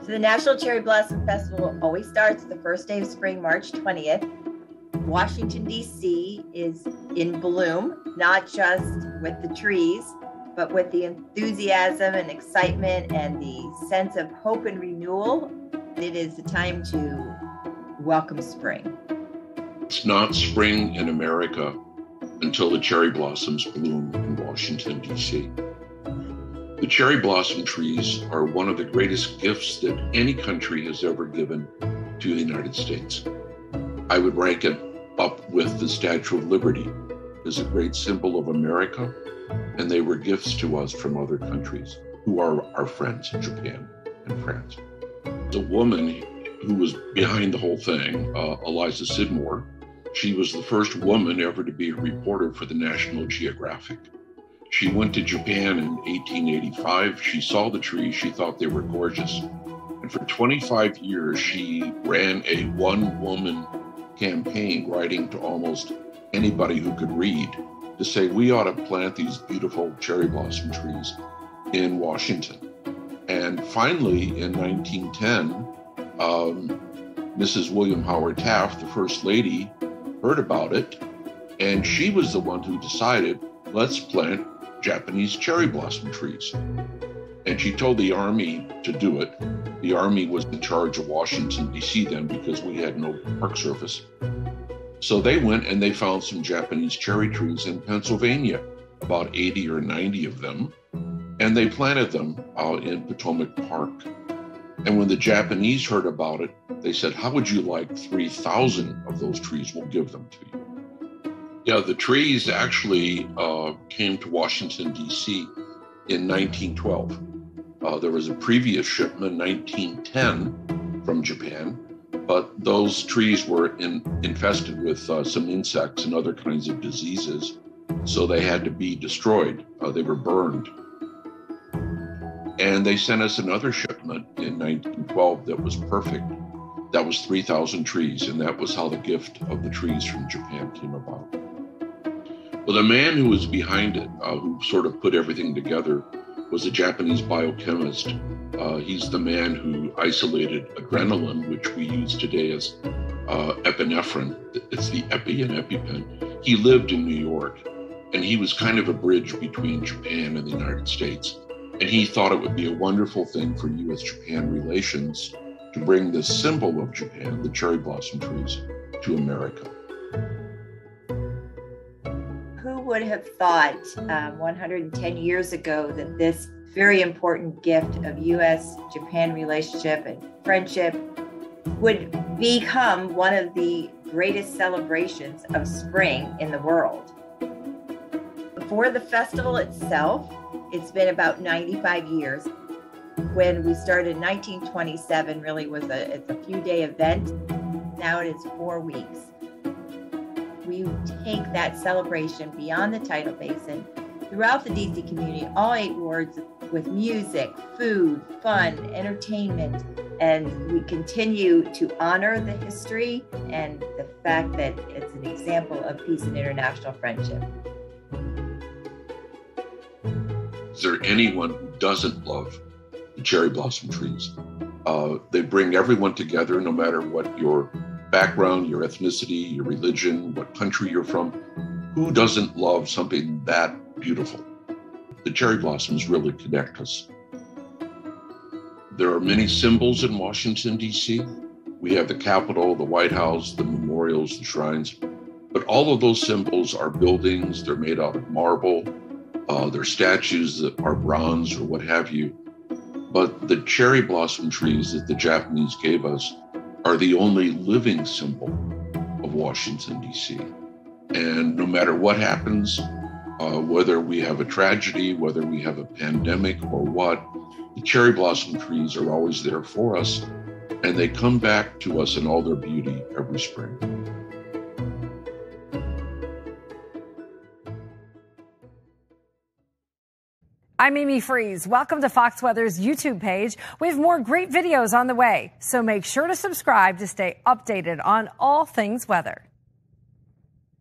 So the National Cherry Blossom Festival always starts the first day of spring, March 20th. Washington, D.C. is in bloom, not just with the trees, but with the enthusiasm and excitement and the sense of hope and renewal. It is the time to welcome spring. It's not spring in America until the cherry blossoms bloom in Washington, D.C. The cherry blossom trees are one of the greatest gifts that any country has ever given to the United States. I would rank it up with the Statue of Liberty as a great symbol of America, and they were gifts to us from other countries who are our friends, Japan and France. The woman who was behind the whole thing, Eliza Scidmore, she was the first woman ever to be a reporter for the National Geographic. She went to Japan in 1885. She saw the trees. She thought they were gorgeous. And for 25 years, she ran a one-woman campaign, writing to almost anybody who could read, to say we ought to plant these beautiful cherry blossom trees in Washington. And finally, in 1910, Mrs. William Howard Taft, the First Lady, heard about it, and she was the one who decided, let's plant Japanese cherry blossom trees. And she told the Army to do it. The Army was in charge of Washington, D.C. then, because we had no Park Service. So they went and they found some Japanese cherry trees in Pennsylvania, about 80 or 90 of them, and they planted them out in Potomac Park. And when the Japanese heard about it, they said, how would you like 3,000 of those trees? We'll give them to you. Yeah, the trees actually came to Washington, D.C. in 1912. There was a previous shipment, 1910, from Japan, but those trees were infested with some insects and other kinds of diseases, so they had to be destroyed. They were burned. And they sent us another shipment in 1912 that was perfect. That was 3,000 trees, and that was how the gift of the trees from Japan came about. Well, the man who was behind it, who sort of put everything together, was a Japanese biochemist. He's the man who isolated adrenaline, which we use today as epinephrine. It's the epi and EpiPen. He lived in New York, and he was kind of a bridge between Japan and the United States. And he thought it would be a wonderful thing for U.S.-Japan relations to bring this symbol of Japan, the cherry blossom trees, to America. Who would have thought 110 years ago that this very important gift of U.S.-Japan relationship and friendship would become one of the greatest celebrations of spring in the world? For the festival itself, it's been about 95 years. When we started in 1927, really it's a few-day event. Now it is 4 weeks. We take that celebration beyond the tidal basin throughout the DC community, all 8 wards, with music, food, fun, entertainment, and we continue to honor the history and the fact that it's an example of peace and international friendship. Is there anyone who doesn't love the cherry blossom trees? They bring everyone together, no matter what your background, your ethnicity, your religion, what country you're from. Who doesn't love something that beautiful? The cherry blossoms really connect us. There are many symbols in Washington, D.C. We have the Capitol, the White House, the memorials, the shrines, but all of those symbols are buildings. They're made out of marble. They're statues that are bronze or what have you. But the cherry blossom trees that the Japanese gave us are the only living symbol of Washington, D.C. And no matter what happens, whether we have a tragedy, whether we have a pandemic or what, the cherry blossom trees are always there for us, and they come back to us in all their beauty every spring. I'm Amy Freeze. Welcome to Fox Weather's YouTube page. We have more great videos on the way, so make sure to subscribe to stay updated on all things weather.